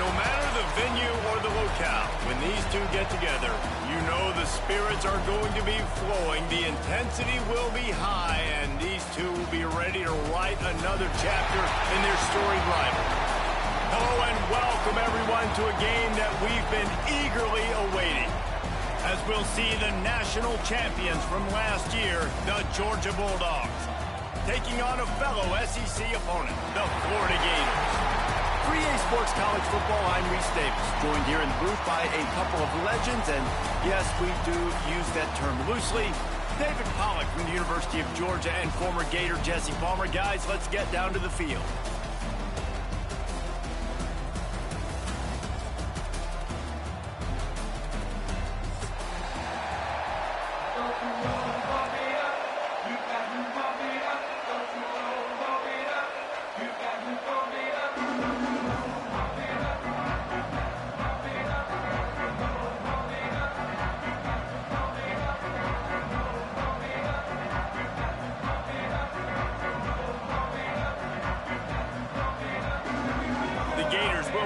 No matter the venue or the locale, when these two get together, you know the spirits are going to be flowing, the intensity will be high, and these two will be ready to write another chapter in their storied rivalry. Hello and welcome everyone to a game that we've been eagerly awaiting, as we'll see the national champions from last year, the Georgia Bulldogs, taking on a fellow SEC opponent, the Florida Gators. 3A Sports College Football, I'm Reese Davis, joined here in the booth by a couple of legends, and yes, we do use that term loosely. David Pollack from the University of Georgia and former Gator Jesse Palmer. Guys, let's get down to the field.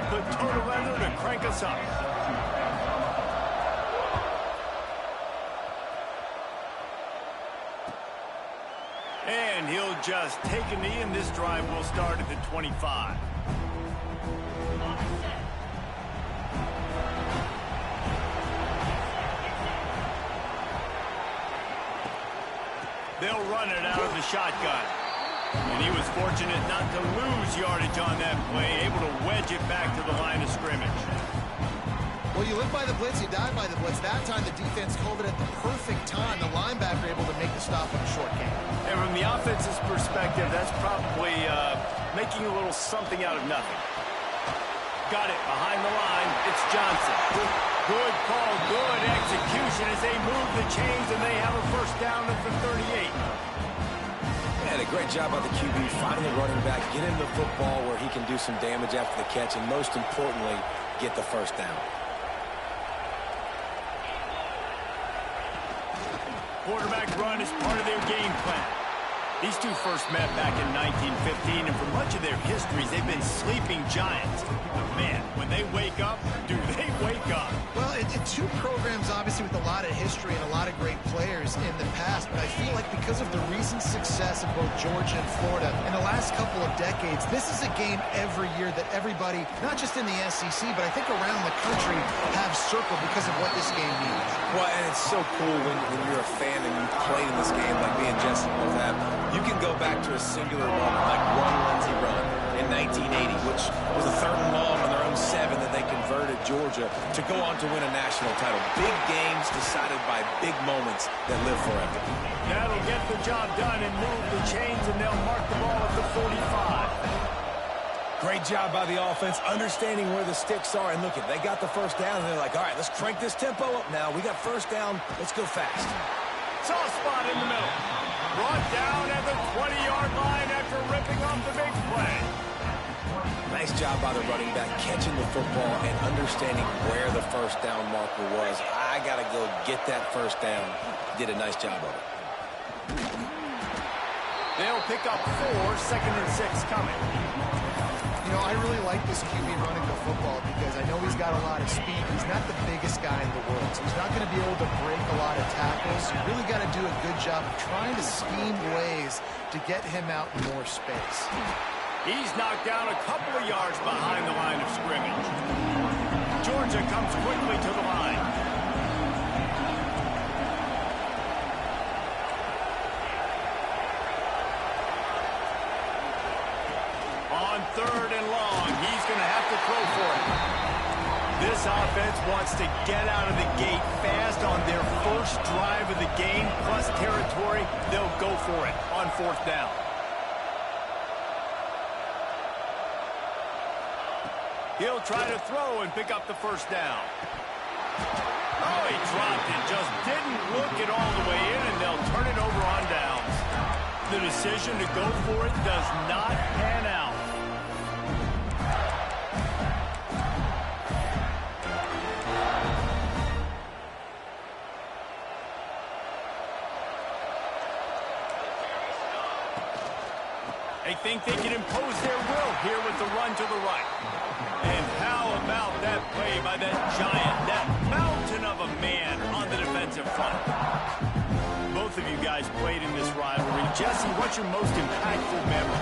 Put total leather to crank us up. And he'll just take a knee, and this drive will start at the 25. They'll run it out of the shotgun. And he was fortunate not to lose yardage on that play, able to wedge it back to the line of scrimmage. Well, you live by the blitz, you die by the blitz. That time the defense called it at the perfect time. The linebacker able to make the stop on a short game. And from the offense's perspective, that's probably making a little something out of nothing. Got it behind the line. It's Johnson. Good call, good execution as they move the chains, and they have a first down at the 38. A great job by the QB, finding the running back, get him the football where he can do some damage after the catch, and most importantly, get the first down. Quarterback run is part of their game plan. These two first met back in 1915, and for much of their histories, they've been sleeping giants. But man, when they wake up, do they wake up? Well, two programs, obviously, with a lot of history and a lot of great players in the past, but I feel like because of the recent success of both Georgia and Florida in the last couple of decades, this is a game every year that everybody, not just in the SEC, but I think around the country, have circled because of what this game means. Well, and it's so cool when you're a fan and you played in this game like me and Jesse both have. You can go back to a singular moment, like Run, Lindsey, Run in 1980, which was a 3rd and long on their own 7 that they converted Georgia to go on to win a national title. Big games decided by big moments that live forever. That'll get the job done and move the chains, and they'll mark the ball at the 45. Great job by the offense, understanding where the sticks are. And look, they got the first down, and they're like, all right, let's crank this tempo up now. We got first down. Let's go fast. Soft spot in the middle. Brought down at the 20-yard line after ripping off the big play. Nice job by the running back, catching the football and understanding where the first down marker was. I got to go get that first down. Did a nice job of it. They'll pick up 4, 2nd and 6 coming. You know, I really like this QB running the football because I know he's got a lot of speed. He's not the biggest guy in the world, so he's not going to be able to break a lot of tackles. You really got to do a good job of trying to scheme ways to get him out in more space. He's knocked down a couple of yards behind the line of scrimmage. Georgia comes quickly to the line. On 3rd and long, he's going to have to throw for it. This offense wants to get out of the gate fast on their first drive of the game, plus territory. They'll go for it on 4th down. He'll try to throw and pick up the first down. Oh, he dropped it. Just didn't look it all the way in, and they'll turn it over on downs. The decision to go for it does not pan out. They think they can impose their will here with the run to the right. And how about that play by that giant, that mountain of a man on the defensive front? Both of you guys played in this rivalry. Jesse, what's your most impactful memory?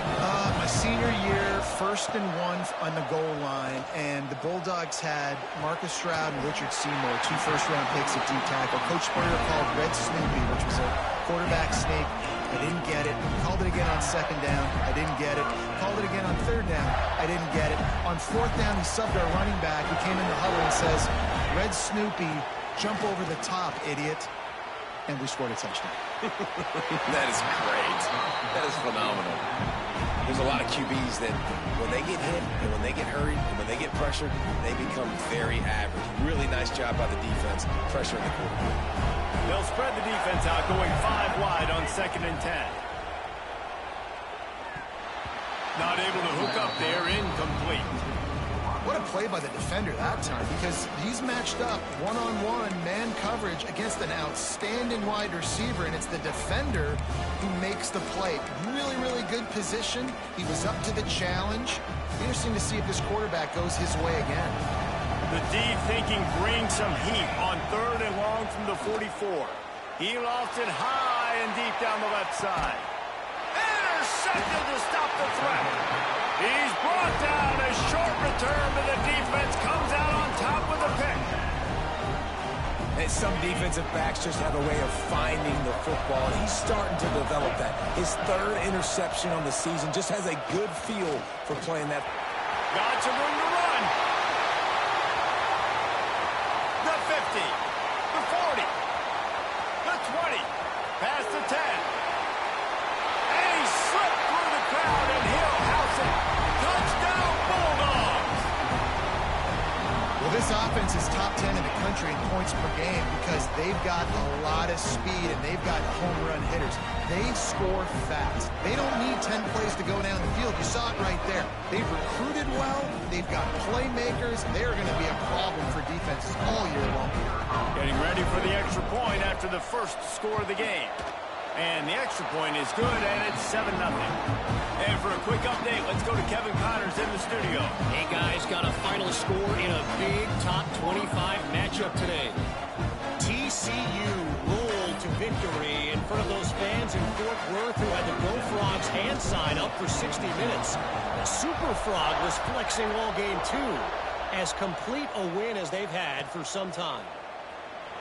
My senior year, 1st and 1 on the goal line, and the Bulldogs had Marcus Stroud and Richard Seymour, 2 first-round picks at D-tackle. Coach Spurrier called Red Snoopy, which was a quarterback sneak. I didn't get it. Called it again on 2nd down. I didn't get it. Called it again on 3rd down. I didn't get it. On 4th down, he subbed our running back who came in the huddle and says, Red Snoopy, jump over the top, idiot. And we scored a touchdown. That is great. That is phenomenal. There's a lot of QBs that when they get hit and when they get hurried and when they get pressured, they become very average. Really nice job by the defense, pressuring the quarterback. They'll spread the defense out, going 5 wide on 2nd and 10. Not able to hook up there, incomplete. What a play by the defender that time, because he's matched up one-on-one man coverage against an outstanding wide receiver, and it's the defender who makes the play. Really, really good position. He was up to the challenge. Interesting to see if this quarterback goes his way again. The D thinking brings some heat on 3rd and long from the 44. He lofts it high and deep down the left side. Intercepted to stop the threat. He's brought down. A short return, but the defense comes out on top with a pick. And some defensive backs just have a way of finding the football, and he's starting to develop that. His 3rd interception on the season, just has a good feel for playing that. Got some room to run. The 50, the 40, the 20, past the 10. And he slipped through the crowd, and he'll house it. Touchdown, Bulldogs! Well, this offense is top 10 in the country in points per game because they've got a lot of speed and they've got home run hitters. They score fast. They don't need 10 plays to go down the field. You saw it right there. They've recruited well. They've got playmakers. They're going to be a problem for defenses all year long. Getting ready for the extra point after the first score of the game. And the extra point is good, and it's 7-0. And for a quick update, let's go to Kevin Connors in the studio. Hey, guys, got a final score in a big top 25 matchup today. TCU rolled to victory in front of those fans in Fort Worth who had the Go Frogs hand sign up for 60 minutes. The Super Frog was flexing all game, too, as complete a win as they've had for some time.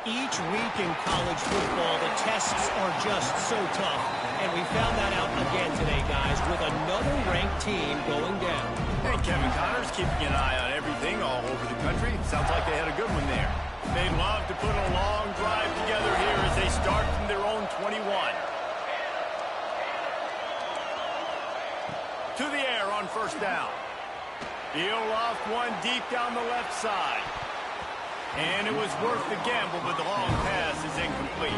Each week in college football, the tests are just so tough, and we found that out again today, guys, with another ranked team going down. Hey, Kevin Connors keeping an eye on everything all over the country. Sounds like they had a good one there. They'd love to put a long drive together here as they start from their own 21. To the air on 1st down. He'll loft one deep down the left side. And it was worth the gamble, but the long pass is incomplete.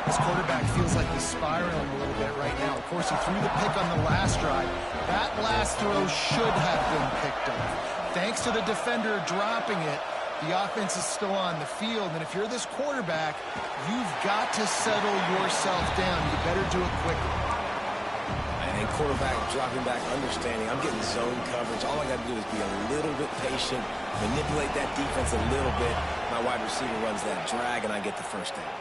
This quarterback feels like he's spiraling a little bit right now. Of course, he threw the pick on the last drive. That last throw should have been picked up. Thanks to the defender dropping it, the offense is still on the field. And if you're this quarterback, you've got to settle yourself down. You better do it quickly. And quarterback dropping back, understanding I'm getting zone coverage. All I got to do is be a little bit patient, manipulate that defense a little bit. My wide receiver runs that drag, and I get the 1st down.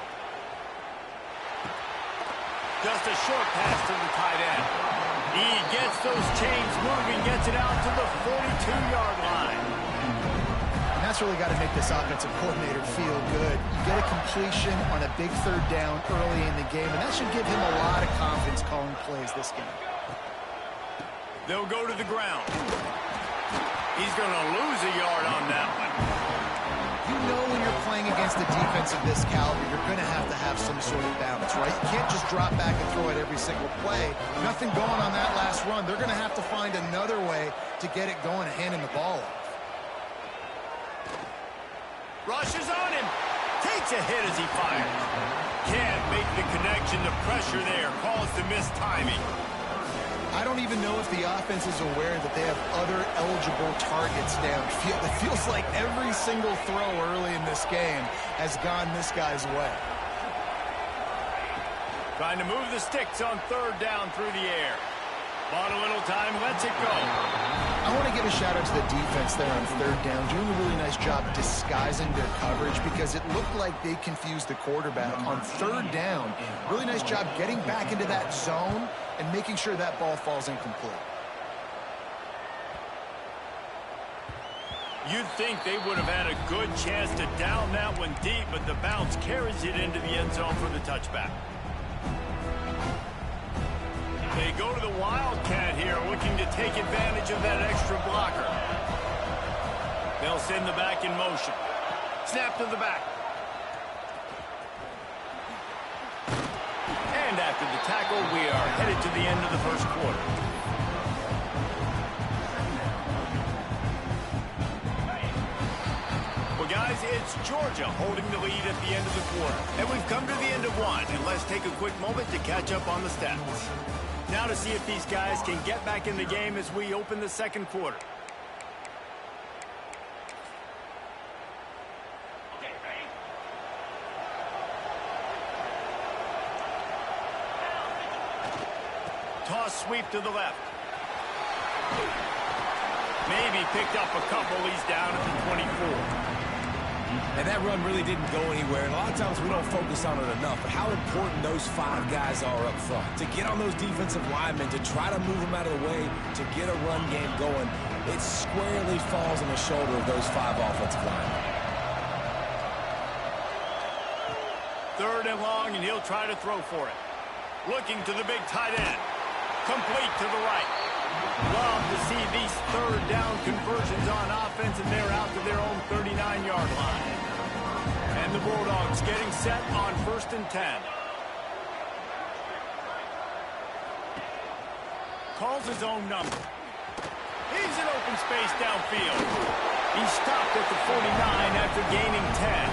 Just a short pass to the tight end. He gets those chains moving, gets it out to the 42-yard line. And that's really got to make this offensive coordinator feel good. You get a completion on a big 3rd down early in the game, and that should give him a lot of confidence calling plays this game. They'll go to the ground. He's going to lose a yard on that one. You know when you're playing against a defense of this caliber, you're going to have some sort of balance, right? You can't just drop back and throw it every single play. Nothing going on that last run. They're going to have to find another way to get it going and handing the ball off. Rushes on him. Takes a hit as he fires. Can't make the connection. The pressure there caused the missed timing. I don't even know if the offense is aware that they have other eligible targets downfield. It feels like every single throw early in this game has gone this guy's way. Trying to move the sticks on 3rd down through the air. Bought a little time, lets it go. I want to give a shout out to the defense there on third down, doing a really nice job disguising their coverage because it looked like they confused the quarterback on third down. Really nice job getting back into that zone and making sure that ball falls incomplete. You'd think they would have had a good chance to down that one deep, but the bounce carries it into the end zone for the touchback. They go to the Wildcat here, looking to take advantage of that extra blocker. They'll send the back in motion. Snap to the back. And after the tackle, we are headed to the end of the first quarter. Guys, it's Georgia holding the lead at the end of the quarter. And we've come to the end of one, and let's take a quick moment to catch up on the stats. Now to see if these guys can get back in the game as we open the second quarter. Toss sweep to the left. Maybe picked up a couple. He's down at the 24. And that run really didn't go anywhere. And a lot of times we don't focus on it enough. But how important those 5 guys are up front. To get on those defensive linemen, to try to move them out of the way, to get a run game going, it squarely falls on the shoulder of those 5 offensive linemen. Third and long, and he'll try to throw for it. Looking to the big tight end. Complete to the right. Love to see these third down conversions on offense, and they're out to their own 39-yard line. And the Bulldogs getting set on 1st and 10. Calls his own number. He's in open space downfield. He's stopped at the 49 after gaining 10.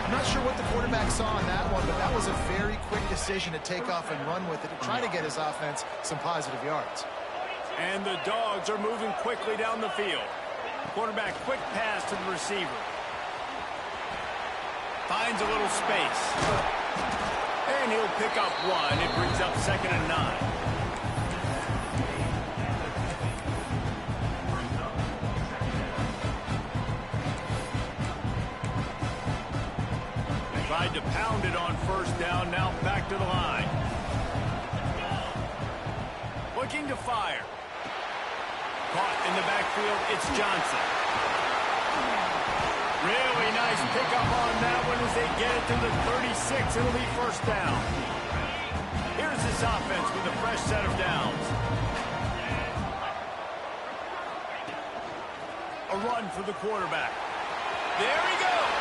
I'm not sure what the quarterback saw on that one, but that was a very quick decision to take off and run with it to try to get his offense some positive yards. And the Dogs are moving quickly down the field. Quarterback quick pass to the receiver. Finds a little space. And he'll pick up one. It brings up 2nd and 9. Tried to pound it on 1st down, now back to the line. Looking to fire. Caught in the backfield, it's Johnson. Really nice pickup on that one as they get it to the 36. It'll be 1st down. Here's this offense with a fresh set of downs. A run for the quarterback. There he goes.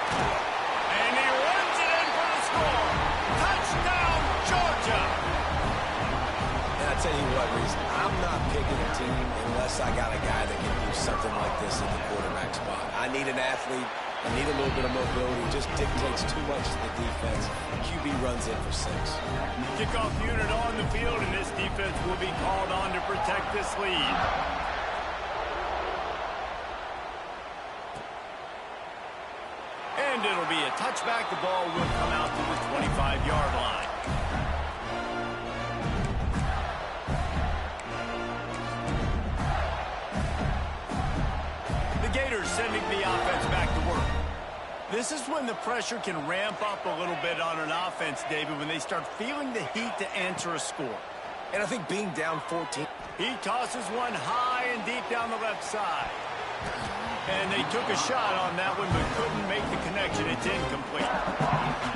And he runs it in for the score. Touchdown, Georgia. And I tell you what, Reese, I'm not picking a team unless I got a guy that can do something like this in the quarterback spot. I need an athlete. I need a little bit of mobility. It just dictates too much to the defense. QB runs in for 6. Kickoff unit on the field, and this defense will be called on to protect this lead. And it'll be a touchback. The ball will come out to the 25-yard line. The Gators sending the offense back to work. This is when the pressure can ramp up a little bit on an offense, David, when they start feeling the heat to answer a score. And I think being down 14. He tosses one high and deep down the left side. And they took a shot on that one, but couldn't make the connection. It's incomplete.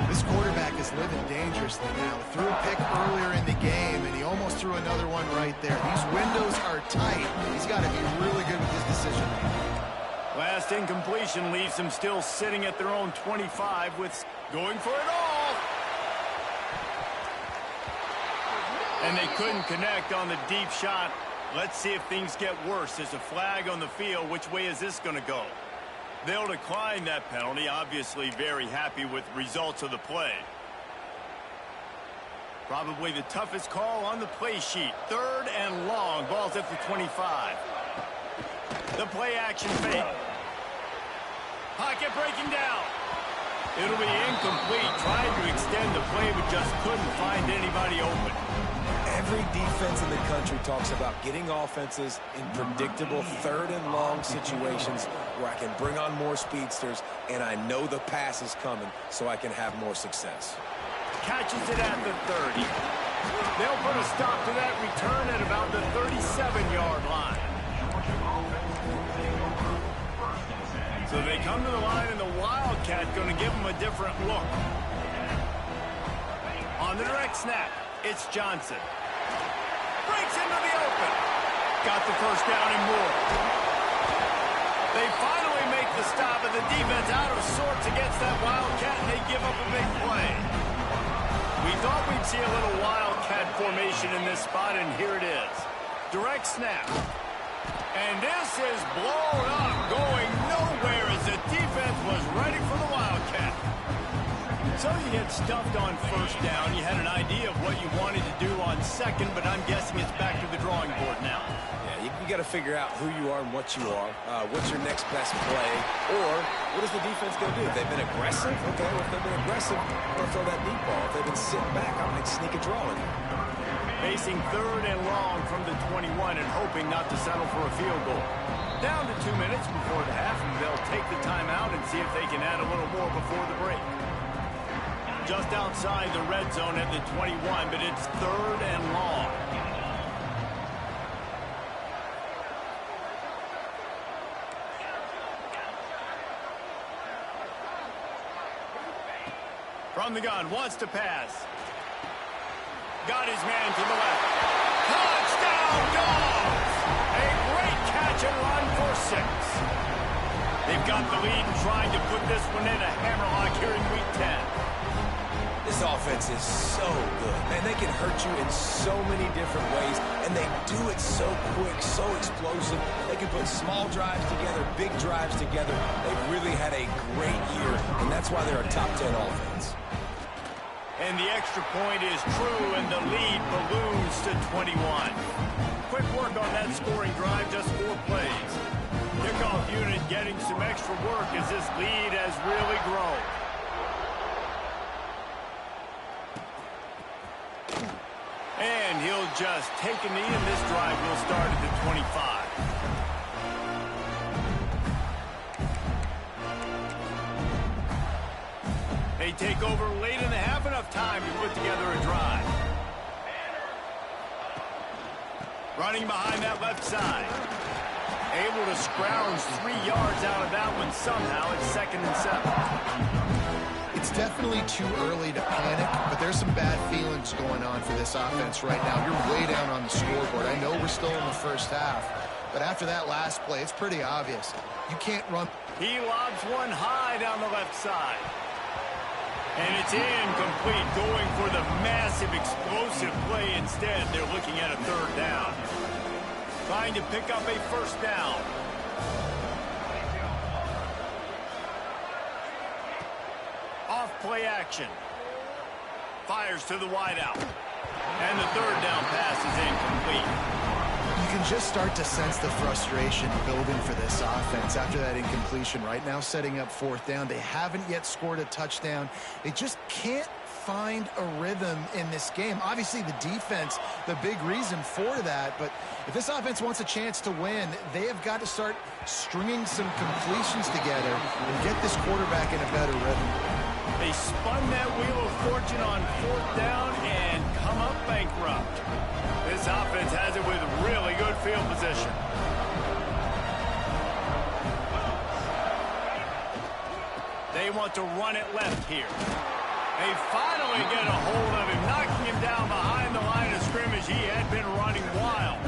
This quarterback is living dangerously now. Threw a pick earlier in the game, and he almost threw another one right there. These windows are tight. He's got to be really good with his decision making. Last incompletion leaves them still sitting at their own 25 with going for it all. And they couldn't connect on the deep shot. Let's see if things get worse. There's a flag on the field. Which way is this going to go? They'll decline that penalty. Obviously very happy with results of the play. Probably the toughest call on the play sheet. 3rd and long. Ball's at the 25. The play action fake. Pocket breaking down. It'll be incomplete, trying to extend the play, but just couldn't find anybody open. Every defense in the country talks about getting offenses in predictable third and long situations where I can bring on more speedsters and I know the pass is coming so I can have more success. Catches it at the 30. They'll put a stop to that return at about the 37-yard line. So they come to the line, and the Wildcat going to give them a different look. On the direct snap, it's Johnson. Breaks into the open. Got the first down and more. They finally make the stop, and the defense out of sorts against that Wildcat, and they give up a big play. We thought we'd see a little Wildcat formation in this spot, and here it is. Direct snap. And this is blown up, going nowhere as the defense was ready for the Wildcat. So you get stuffed on first down. You had an idea of what you wanted to do on second, but I'm guessing it's back to the drawing board now. Yeah, you got to figure out who you are and what you are. What's your next best play? Or what is the defense going to do? If they've been aggressive, okay, well, if they've been aggressive, they'll throw that deep ball. If they've been sitting back, I might sneak a draw in there. Facing third and long from the 21 and hoping not to settle for a field goal. Down to 2 minutes before the half, and they'll take the timeout and see if they can add a little more before the break. Just outside the red zone at the 21, but it's third and long. From the gun, wants to pass. Got his man to the left. Touchdown, Dogs! A great catch and run for 6. They've got the lead and trying to put this one in a hammerlock here in Week 10. This offense is so good. Man, they can hurt you in so many different ways, and they do it so quick, so explosive. They can put small drives together, big drives together. They've really had a great year, and that's why they're a top 10 offense. And the extra point is true, and the lead balloons to 21. Quick work on that scoring drive, just 4 plays. Kickoff unit getting some extra work as this lead has really grown. And he'll just take a knee, and this drive will start at the 25. They take over late in the half, enough time to put together a drive. Running behind that left side. Able to scrounge 3 yards out of that one somehow. It's 2nd and 7. It's definitely too early to panic, but there's some bad feelings going on for this offense right now. You're way down on the scoreboard. I know we're still in the first half, but after that last play, it's pretty obvious. You can't run. He lobs one high down the left side. And it's incomplete, going for the massive explosive play instead. They're looking at a 3rd down. Trying to pick up a 1st down. Off play action. Fires to the wideout. And the 3rd down pass is incomplete. You can just start to sense the frustration building for this offense after that incompletion. Right now, setting up 4th down. They haven't yet scored a touchdown. They just can't find a rhythm in this game. Obviously, the defense, the big reason for that. But if this offense wants a chance to win, they have got to start stringing some completions together and get this quarterback in a better rhythm. They spun that wheel of fortune on 4th down and come up bankrupt. This offense has it with really good field position. They want to run it left here. They finally get a hold of him, knocking him down behind the line of scrimmage. He had been running wild.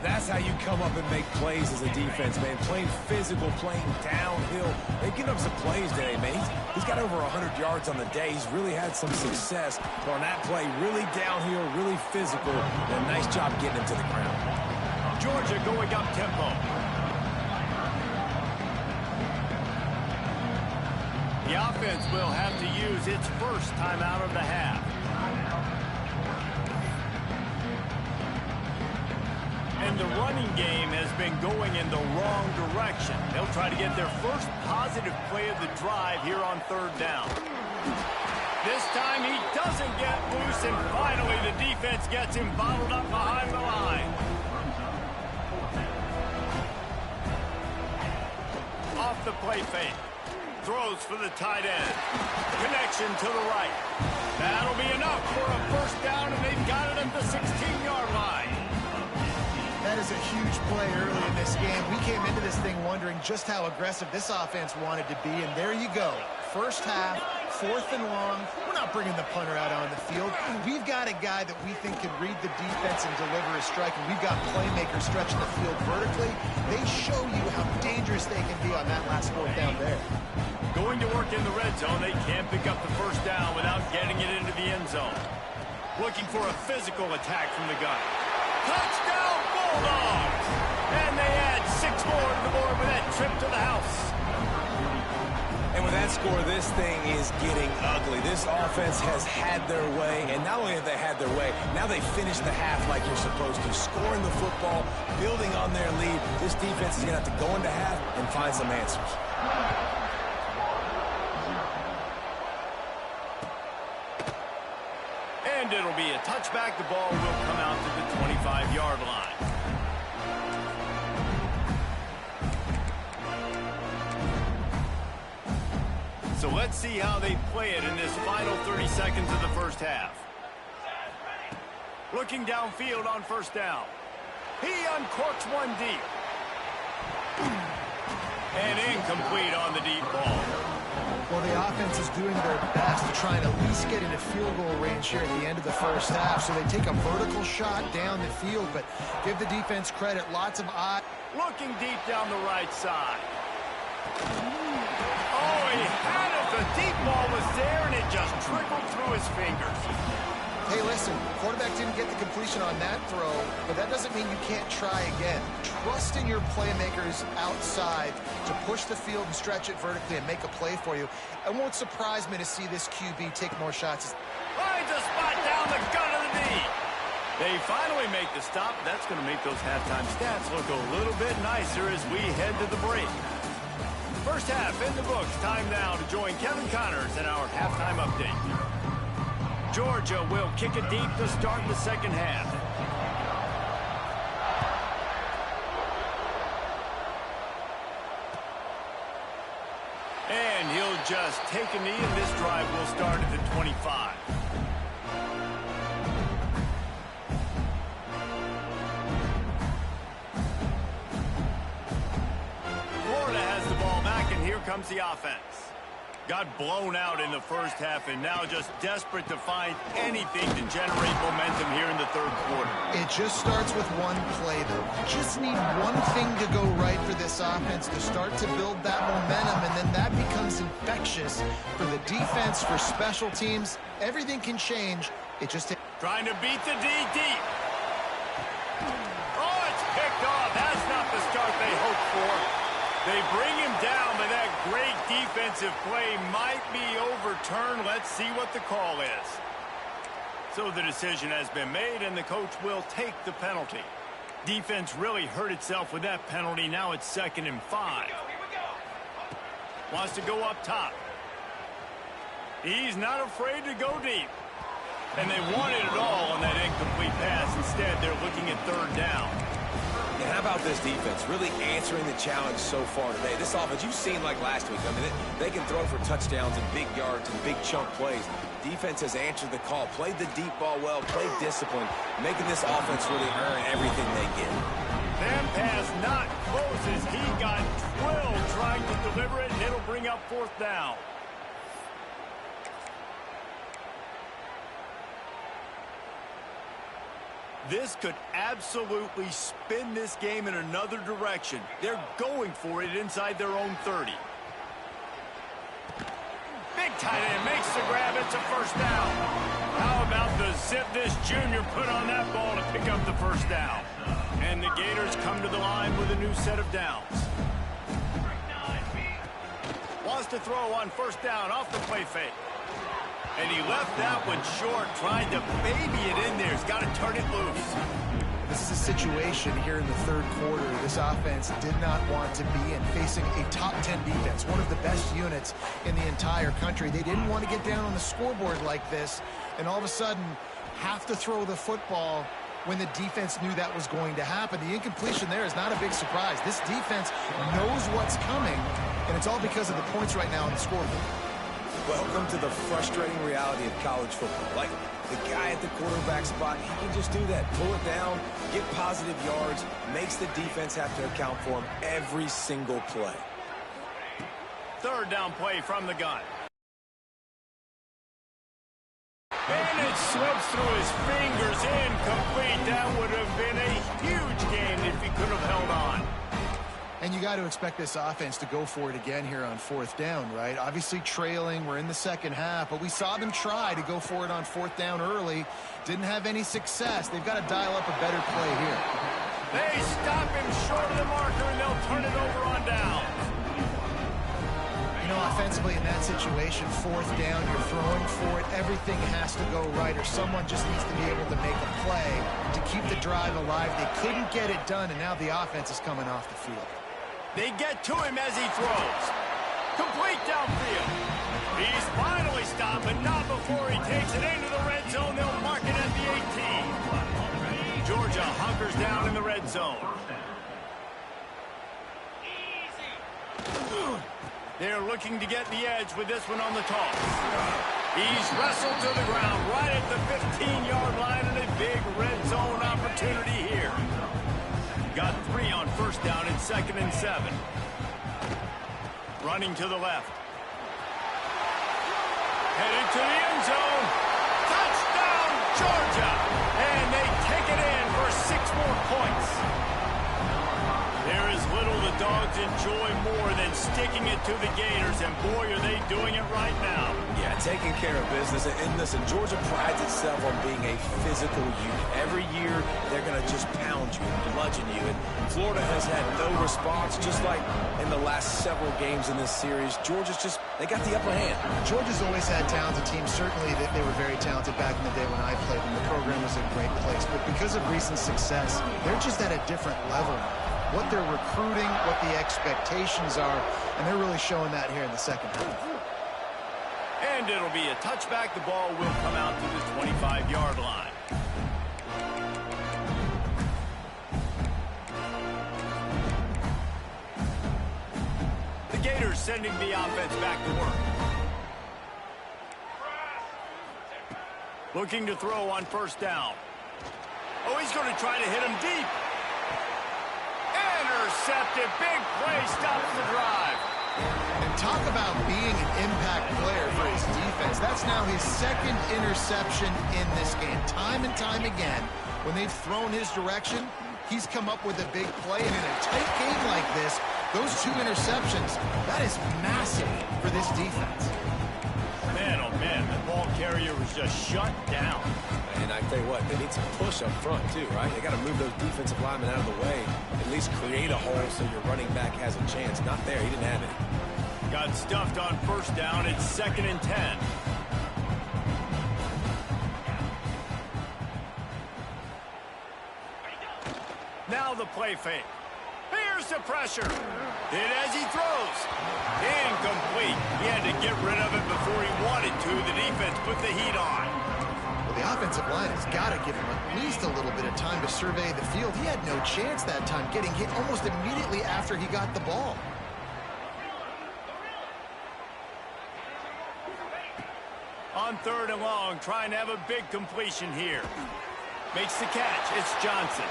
That's how you come up and make plays as a defense, man. Playing physical, playing downhill. They've given up some plays today, man. He's got over 100 yards on the day. He's really had some success. But on that play, really downhill, really physical. And a nice job getting him to the ground. Georgia going up tempo. The offense will have to use its 1st timeout of the half. And the running game has been going in the wrong direction. They'll try to get their first positive play of the drive here on third down. This time he doesn't get loose, and finally the defense gets him bottled up behind the line. Off the play fake. Throws for the tight end. Connection to the right. That'll be enough for a first down, and they've got it at the 16-yard line. That is a huge play early in this game. We came into this thing wondering just how aggressive this offense wanted to be, and there you go. First half, 4th and long. We're not bringing the punter out on the field. We've got a guy that we think can read the defense and deliver a strike, and we've got playmakers stretching the field vertically. They show you how dangerous they can be on that last 4th down there. Going to work in the red zone, they can't pick up the first down without getting it into the end zone. Looking for a physical attack from the gun. Touchdown, Bulldogs! And they add 6 more to the board with that trip to the house. And with that score, this thing is getting ugly. This offense has had their way, and not only have they had their way, now they finish the half like you're supposed to, scoring the football, building on their lead. This defense is going to have to go into half and find some answers. And it'll be a touchback. The ball will come out to the 25-yard line. So let's see how they play it in this final 30 seconds of the first half. Looking downfield on first down. He uncorks one deep. And incomplete on the deep ball. Well, the offense is doing their best to try and at least get into field goal range here at the end of the first half. So they take a vertical shot down the field, but give the defense credit. Lots of eyes. Looking deep down the right side. Oh, he had it. The deep ball was there, and it just trickled through his fingers. Hey, listen, quarterback didn't get the completion on that throw, but that doesn't mean you can't try again. Trust in your playmakers outside to push the field and stretch it vertically and make a play for you. It won't surprise me to see this QB take more shots. Finds a spot down the gun of the knee. They finally make the stop. That's going to make those halftime stats look a little bit nicer as we head to the break. First half in the books. Time now to join Kevin Connors in our halftime update. Georgia will kick it deep to start the second half. And he'll just take a knee, and this drive will start at the 25. Florida has the ball back, and here comes the offense. Got blown out in the first half, and now just desperate to find anything to generate momentum here in the third quarter. It just starts with one play, though. You just need one thing to go right for this offense to start to build that momentum, and then that becomes infectious for the defense, for special teams. Everything can change. It just takes... Trying to beat the D deep. Oh, it's picked off. That's not the start they hoped for. They bring him down, but that great defensive play might be overturned. Let's see what the call is. So the decision has been made, and the coach will take the penalty. Defense really hurt itself with that penalty. Now it's 2nd and 5. Wants to go up top. He's not afraid to go deep. And they wanted it all on that incomplete pass. Instead, they're looking at 3rd down. And how about this defense really answering the challenge so far today? This offense, you've seen like last week. I mean, they can throw for touchdowns and big yards and big chunk plays. Defense has answered the call, played the deep ball well, played discipline, making this offense really earn everything they get. That pass not closes. He got drilled trying to deliver it, and it'll bring up 4th down. This could absolutely spin this game in another direction. They're going for it inside their own 30. Big tight end makes the grab. It's a first down. How about the zip this junior put on that ball to pick up the first down? And the Gators come to the line with a new set of downs. Wants to throw on first down off the play fake. And he left that one short, trying to baby it in there. He's got to turn it loose. This is a situation here in the third quarter this offense did not want to be in, facing a top 10 defense, one of the best units in the entire country. They didn't want to get down on the scoreboard like this and all of a sudden have to throw the football when the defense knew that was going to happen. The incompletion there is not a big surprise. This defense knows what's coming, and it's all because of the points right now on the scoreboard. Welcome to the frustrating reality of college football. Like, the guy at the quarterback spot, he can just do that. Pull it down, get positive yards, makes the defense have to account for him every single play. Third down play from the gun. And it slips through his fingers, incomplete. That would have been a huge gain if he could have held on. And you got to expect this offense to go for it again here on fourth down, right? Obviously trailing, we're in the second half, but we saw them try to go for it on fourth down early. Didn't have any success. They've got to dial up a better play here. They stop him short of the marker, and they'll turn it over on down. You know, offensively in that situation, fourth down, you're throwing for it. Everything has to go right, or someone just needs to be able to make a play to keep the drive alive. They couldn't get it done, and now the offense is coming off the field. They get to him as he throws. Complete downfield. He's finally stopped, but not before he takes it into the red zone. They'll mark it at the 18. Georgia hunkers down in the red zone. They're looking to get the edge with this one on the toss. He's wrestled to the ground right at the 15-yard line, and a big red zone opportunity here. Got 3 on first down and 2nd and 7. Running to the left. Headed to the end zone. Touchdown, Georgia! And they take it in for 6 more points. There is little the Dogs enjoy more than sticking it to the Gators, and boy, are they doing it right now. Yeah, taking care of business. And listen, Georgia prides itself on being a physical unit. Every year, they're going to just pound you and bludgeon you. And Florida has had no response, just like in the last several games in this series. Georgia's just, they got the upper hand. Georgia's always had talented teams. Certainly, they were very talented back in the day when I played them. The program was in a great place. But because of recent success, they're just at a different level. What they're recruiting, what the expectations are, and they're really showing that here in the second half. And it'll be a touchback. The ball will come out to the 25-yard line. The Gators sending the offense back to work. Looking to throw on first down. Oh, he's going to try to hit him deep. Intercepted. Big play stops the drive. And talk about being an impact player for his defense. That's now his 2nd interception in this game. Time and time again, when they've thrown his direction, he's come up with a big play. And in a tight game like this, those 2 interceptions, that is massive for this defense. Man, oh man, the ball carrier was just shut down. And I tell you what, they need some push up front too, right? They got to move those defensive linemen out of the way, at least create a hole so your running back has a chance. Not there, he didn't have it. Got stuffed on first down. It's 2nd and 10. Now the play fake. Here's the pressure. Hit as he throws. Incomplete. He had to get rid of it before he wanted to. The defense put the heat on. Well, the offensive line has got to give him at least a little bit of time to survey the field. He had no chance that time, getting hit almost immediately after he got the ball. On 3rd and long, trying to have a big completion here. Makes the catch. It's Johnson.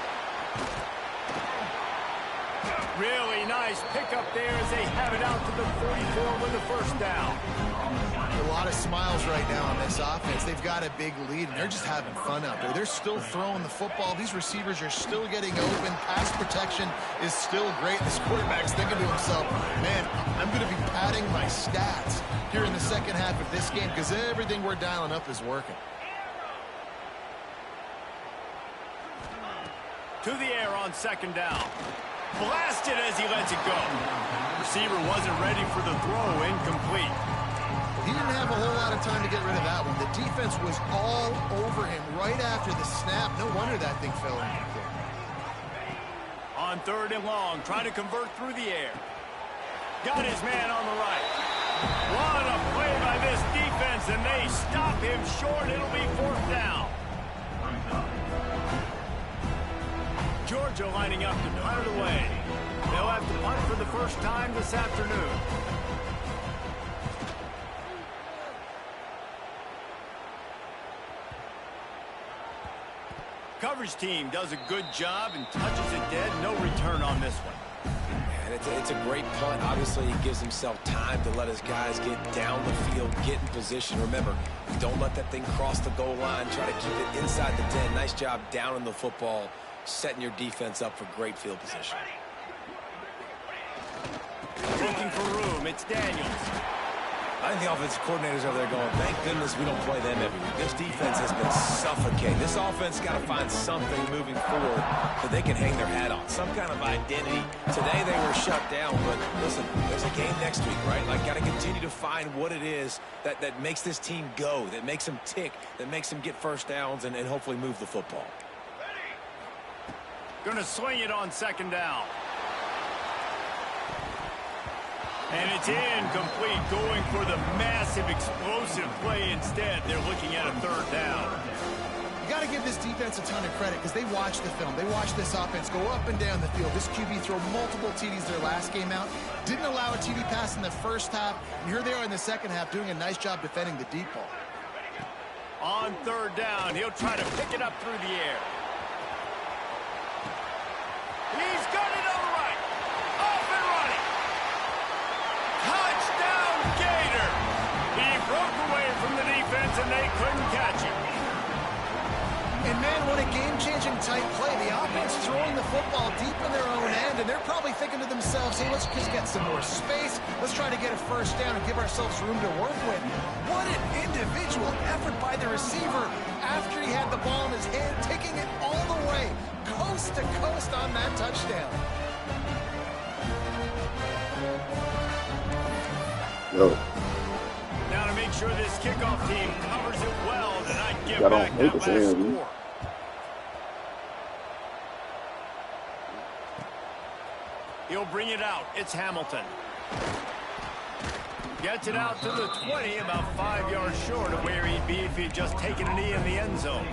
Really nice pickup there as they have it out to the 44 with the first down. A lot of smiles right now on this offense. They've got a big lead, and they're just having fun out there. They're still throwing the football. These receivers are still getting open. Pass protection is still great. This quarterback's thinking to himself, man, I'm going to be padding my stats here in the second half of this game because everything we're dialing up is working. To the air on 2nd down. Blasted as he lets it go. Receiver wasn't ready for the throw. Incomplete. He didn't have a whole lot of time to get rid of that one. The defense was all over him right after the snap. No wonder that thing fell incomplete. On 3rd and long, trying to convert through the air. Got his man on the right. What a play by this defense, and they stop him short. It'll be 4th down. Georgia lining up to punt it away. They'll have to punt for the first time this afternoon. Coverage team does a good job and touches it dead. No return on this one. And it's a great punt. Obviously, he gives himself time to let his guys get down the field, get in position. Remember, you don't let that thing cross the goal line. Try to keep it inside the 10. Nice job down in the football, setting your defense up for great field position. Looking for room. It's Daniels. I think the offensive coordinators over there going, thank goodness we don't play them every week. This defense has been suffocating. This offense got to find something moving forward that they can hang their hat on, some kind of identity. Today they were shut down, but listen, there's a game next week, right? Like, got to continue to find what it is that makes this team go, that makes them tick, that makes them get first downs and hopefully move the football. Going to swing it on 2nd down. And it's incomplete, going for the massive, explosive play instead. They're looking at a 3rd down. You got to give this defense a ton of credit because they watched the film. They watched this offense go up and down the field. This QB throw multiple TDs their last game out. Didn't allow a TD pass in the first half. And here they are in the second half doing a nice job defending the deep ball. On 3rd down, he'll try to pick it up through the air. He's got it on the right. Off and running. Touchdown, Gator. He broke away from the defense, and they couldn't catch him. And, man, what a game-changing type play. The offense throwing the football deep in their own end, and they're probably thinking to themselves, hey, let's just get some more space. Let's try to get a first down and give ourselves room to work with. What an individual effort by the receiver after he had the ball in his hand, taking it all the way, coast to coast on that touchdown. Yo. Now to make sure this kickoff team covers it well to not give back that last score. He'll bring it out. It's Hamilton. Gets it out to the 20, about 5 yards short of where he'd be if he'd just taken a knee in the end zone.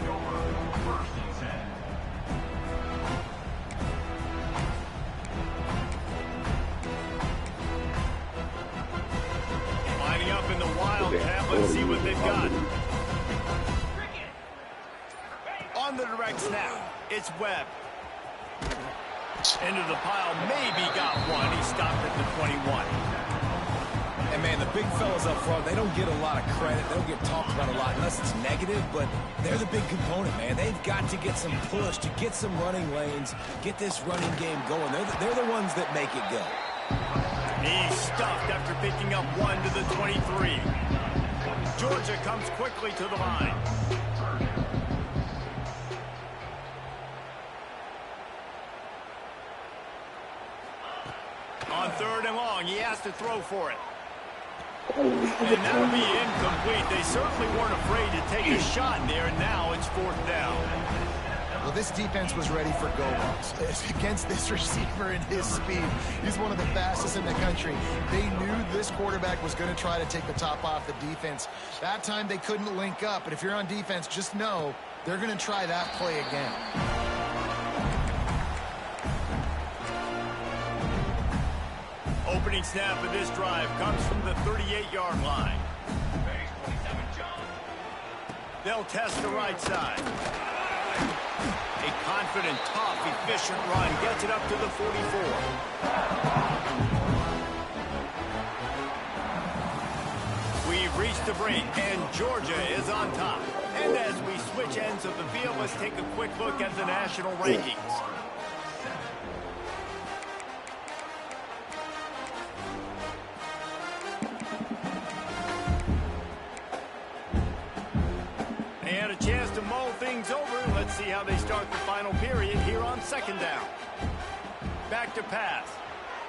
Lining up in the Wildcat. Let's see what they've got. On the direct snap, it's Webb. Into the pile, maybe got one. He stopped at the 21. And, man, the big fellas up front, they don't get a lot of credit. They don't get talked about a lot unless it's negative, but they're the big component, man. They've got to get some push, to get some running lanes, get this running game going. They're the ones that make it go. He's stuffed after picking up one to the 23. Georgia comes quickly to the line. On 3rd and long, he has to throw for it. And that'll be incomplete. They certainly weren't afraid to take a shot there, and now it's 4th down. Well, this defense was ready for go-balls against this receiver and his speed. He's one of the fastest in the country. They knew this quarterback was going to try to take the top off the defense. That time they couldn't link up, but if you're on defense, just know they're going to try that play again. Opening snap of this drive comes from the 38-yard line. They'll test the right side. A confident, tough, efficient run gets it up to the 44. We've reached the break, and Georgia is on top. And as we switch ends of the field, let's take a quick look at the national rankings. And a chance to mull things over. Let's see how they start the final period here on 2nd down. Back to pass.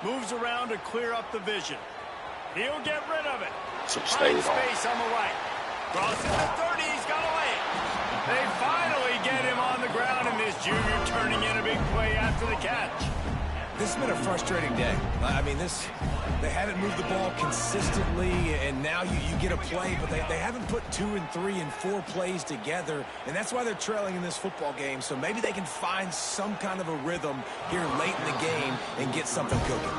Moves around to clear up the vision. He'll get rid of it. Finds space on the right. Crosses the 30. He's got to lay it. They finally get him on the ground, and this junior turning in a big play after the catch. This has been a frustrating day. I mean, they haven't moved the ball consistently, and now you get a play, but they haven't put 2 and 3 and 4 plays together, and that's why they're trailing in this football game. So maybe they can find some kind of a rhythm here late in the game and get something cooking.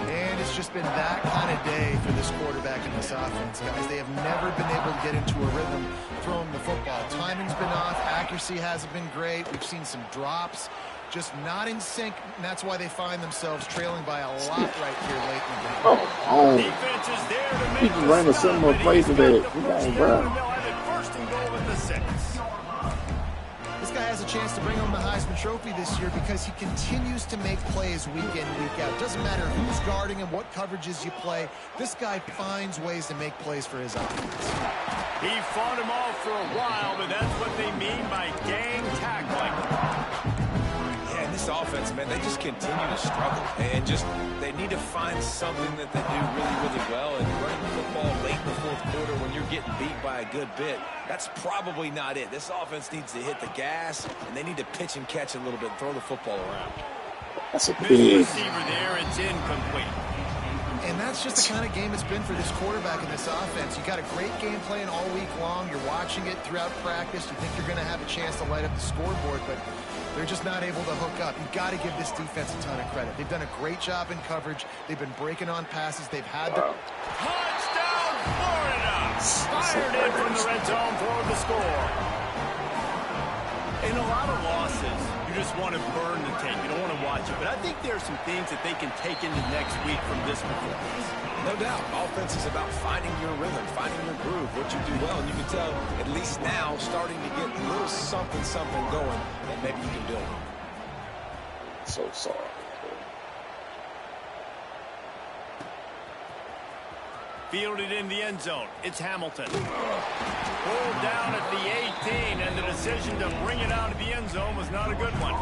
And it's just been that kind of day for this quarterback in this offense, guys. They have never been able to get into a rhythm throwing the football. Timing's been off. Accuracy hasn't been great. We've seen some drops. Just not in sync, and that's why they find themselves trailing by a lot right here late in the game. Defense is there to make He just ran a similar play to that. Come on, bro. First and goal at the 6. This guy has a chance to bring home the Heisman Trophy this year because he continues to make plays week in, week out. Doesn't matter who's guarding him, what coverages you play. This guy finds ways to make plays for his offense. He fought him off for a while, but that's what they mean by gang tackling. This offense, man, they just continue to struggle, and they need to find something that they do really, really well. And running the football late in the 4th quarter when you're getting beat by a good bit, that's probably not it. This offense needs to hit the gas, and they need to pitch and catch a little bit, throw the football around. That's a big receiver there. It's incomplete. And that's just the kind of game it's been for this quarterback in this offense. You got a great game plan all week long. You're watching it throughout practice. You think you're going to have a chance to light up the scoreboard, but they're just not able to hook up. You've got to give this defense a ton of credit. They've done a great job in coverage. They've been breaking on passes. They've had the... Touchdown, Florida! Fired in from the red zone for the score. In a lot of losses, you just want to burn the tape. You don't want to watch it. But I think there are some things that they can take into next week from this performance. No doubt. Offense is about finding your rhythm, finding your groove, what you do well. And you can tell, at least now, starting to get a little something going that maybe you can build. So sorry. Fielded in the end zone. It's Hamilton. Pulled down at the 18, and the decision to bring it out of the end zone was not a good one.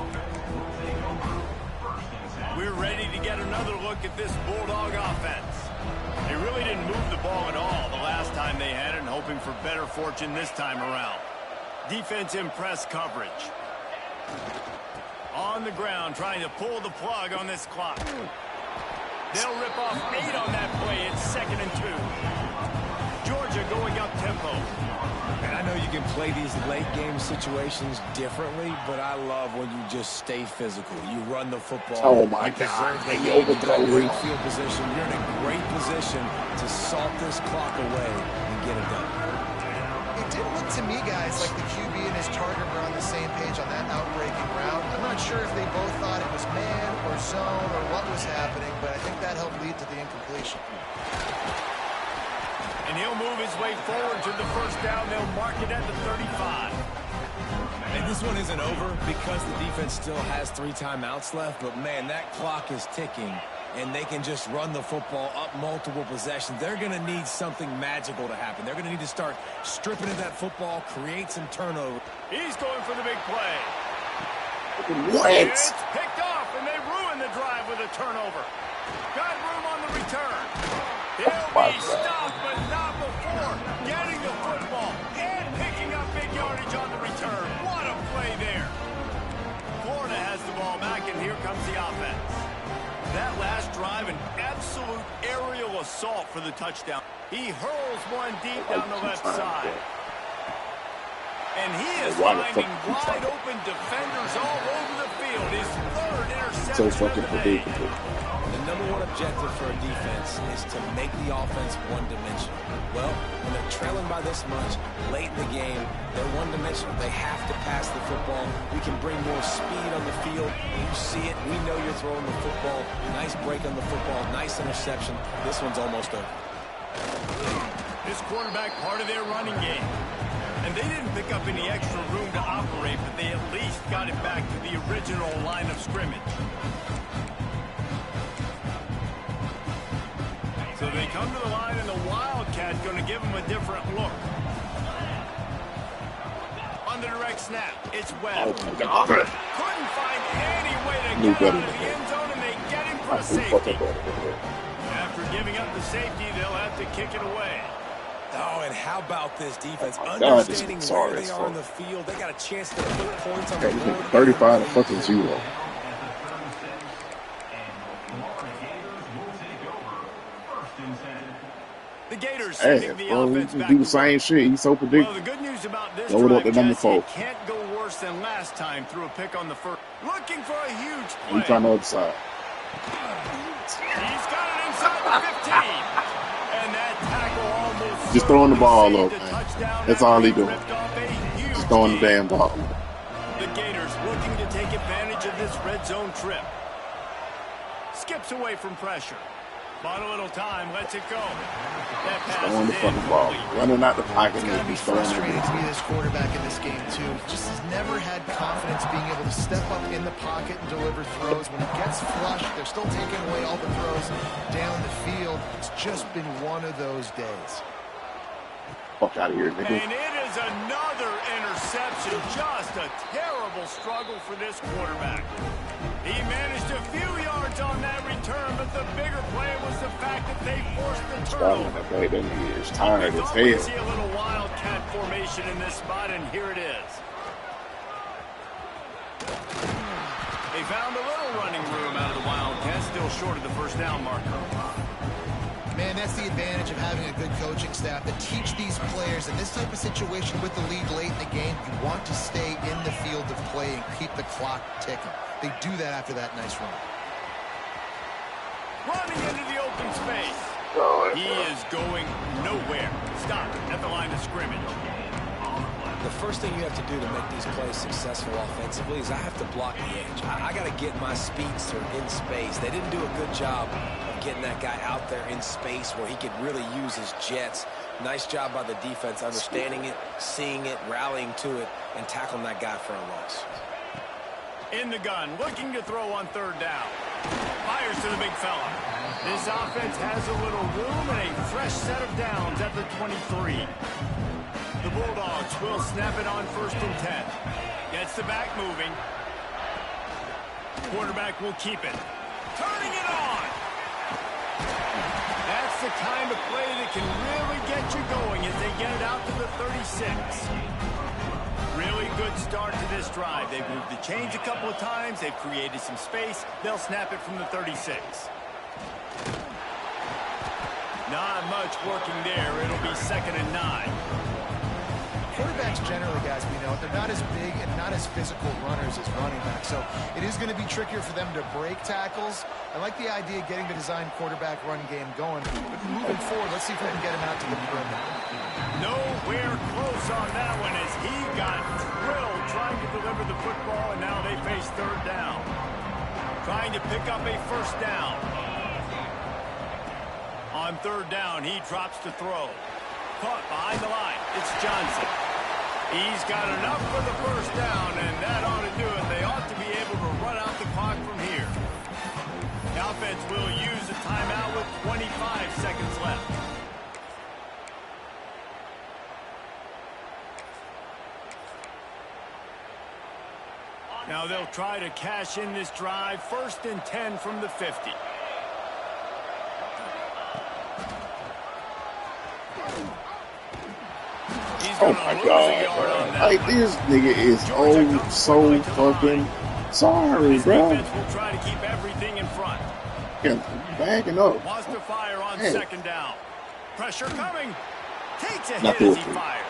We're ready to get another look at this Bulldog offense. They really didn't move the ball at all the last time they had it, and hoping for better fortune this time around. Defense in press coverage. On the ground, trying to pull the plug on this clock. They'll rip off 8 on that play. It's 2nd and 2. Georgia going up tempo. And I know you can play these late game situations differently, but I love when you just stay physical. You run the football. Oh my God! He overthrow great field position. You're in a great position to salt this clock away and get it done. It didn't look to me, guys, like the QB and his target were on the same page on that outbreaking route. I'm not sure if they both thought it was man or zone or what was happening, but I think that helped lead to the incompletion. And he'll move his way forward to the first down. They'll mark it at the 35. And this one isn't over because the defense still has 3 timeouts left, but man, that clock is ticking, and they can just run the football up multiple possessions. They're going to need something magical to happen. They're going to need to start stripping at that football, create some turnover. He's going for the big play. What? It's picked off, and they ruin the drive with a turnover. Got room on the return. He'll be stopped, but not before getting the football and picking up big yardage on the return. What a play there. Florida has the ball back, and here comes the offense. That last drive, an absolute aerial assault for the touchdown. He hurls one deep down the left side. And he is finding wide open defenders all over the field. His 3rd interception So fucking of the day. predictable. The number 1 objective for a defense is to make the offense one-dimensional. Well, when they're trailing by this much, late in the game, they're one-dimensional. They have to pass the football. We can bring more speed on the field. You see it. We know you're throwing the football. Nice break on the football. Nice interception. This one's almost over. This quarterback part of their running game. And they didn't pick up any extra room to operate, but they at least got it back to the original line of scrimmage. So they come to the line, and the Wildcat going to give them a different look. On the direct snap, it's Webb. Oh my God! Couldn't find any way to get out of the end zone, and they get him for a safety. After giving up the safety, they'll have to kick it away. Oh, and how about this defense? God, Understanding this is where sorry they as are on fuck. the field. They got a chance to put points on the Okay, board. 35 to fucking 0. sending the bro. He offense just back do to the same work. shit. He's so Well, predictable. the good news about this Load up drive, the number Jesse, 4. it can't go worse than last time through a pick on the first. Looking for a huge He play. trying the other side. He's got it inside the 15. And that tackle almost Just throwing the ball certainly up, saved a man. touchdown That's after all he doing. ripped off a huge Just throwing the gain. damn ball. The Gators looking to take advantage of this red zone trip. Skips away from pressure. Bought a little time, lets it go. That pass Throwing the is fucking ball. incomplete. Running out the pocket It's got to and be just throwing frustrating it. to be this quarterback in this game, too. Just has never had confidence being able to step up in the pocket and deliver throws. When he gets flushed, they're still taking away all the throws down the field. It's just been one of those days. Fuck out of here, nigga. And it is another interception. Just a terrible struggle for this quarterback. He managed a few yards on that return, but the bigger play was the fact that they forced the turnover. Okay, that nigga is tired We as thought we'd hell. see a little wildcat formation in this spot, and here it is. They found a little running room out of the Wildcats, still short of the first down marker. Man, that's the advantage of having a good coaching staff that teach these players in this type of situation with the lead late in the game. You want to stay in the field of play and keep the clock ticking. They do that after that nice run. Running into the open space. He is going nowhere. Stop at the line of scrimmage. The first thing you have to do to make these plays successful offensively is I have to block the edge. I got to get my speedster in space. They didn't do a good job of getting that guy out there in space where he could really use his jets. Nice job by the defense understanding it, seeing it, rallying to it, and tackling that guy for a loss. In the gun, looking to throw on third down. Fires to the big fella. This offense has a little room and a fresh set of downs at the 23. The Bulldogs will snap it on 1st and 10. Gets the back moving. Quarterback will keep it. Turning it on. That's the kind of play that can really get you going as they get it out to the 36. Really good start to this drive. They've moved the chains a couple of times. They've created some space. They'll snap it from the 36. Not much working there. It'll be 2nd and 9. Quarterbacks generally, guys, we know, they're not as big and not as physical runners as running backs, so it is going to be trickier for them to break tackles. I like the idea of getting the design quarterback run game going, but moving forward, let's see if we can get him out to the perimeter. Nowhere close on that one as he got drilled trying to deliver the football, and now they face 3rd down. Trying to pick up a 1st down. On 3rd down, he drops to throw. Caught behind the line. It's Johnson. He's got enough for the 1st down, and that ought to do it. They ought to be able to run out the clock from here. The offense will use a timeout with 25 seconds left. Now they'll try to cash in this drive. 1st and 10 from the 50. Oh my god, bro. Like, this nigga is so fucking sorry, bro. Defense will try to keep everything in front. Yeah, backing up. Wants to fire on Man. 2nd down. Pressure coming. Takes a Not hit as he good. fires.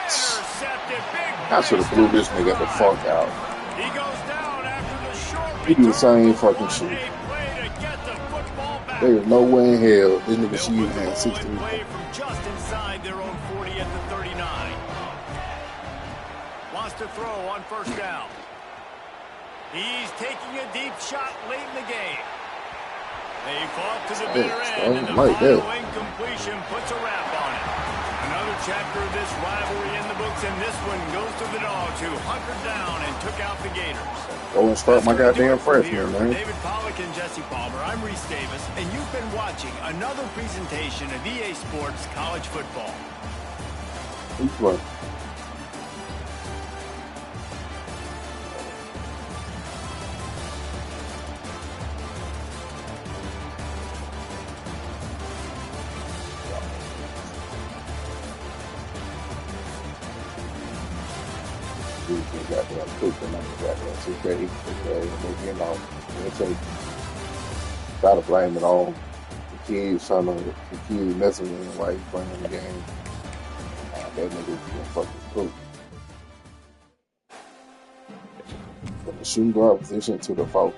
Intercepted. Big I should have play. blew this nigga the fuck out. He goes down after the short He do the same return. fucking shit. What a play to get the football back. There is no way in hell this nigga They'll should even put the have ball in 16. play from just inside their own 40 at the 39. Wants to throw on 1st down. He's taking a deep shot late in the game. They fought to the bitter end, and the like final that. incompletion puts a wrap on it. Another chapter of this rivalry in the books, and this one goes to the Dogs, who hunkered down and took out the Gators. Go and start my That's goddamn gonna do it for freshman, here. man. David Pollack and Jesse Palmer. I'm Reese Davis, and you've been watching another presentation of EA Sports College Football. He's like, goddamn cooking on the goddamn 2K. You know, they take, gotta blame it on kids messing with him while he's playing the game. That nigga's gonna fucking cook. From the shooting guard position to the foul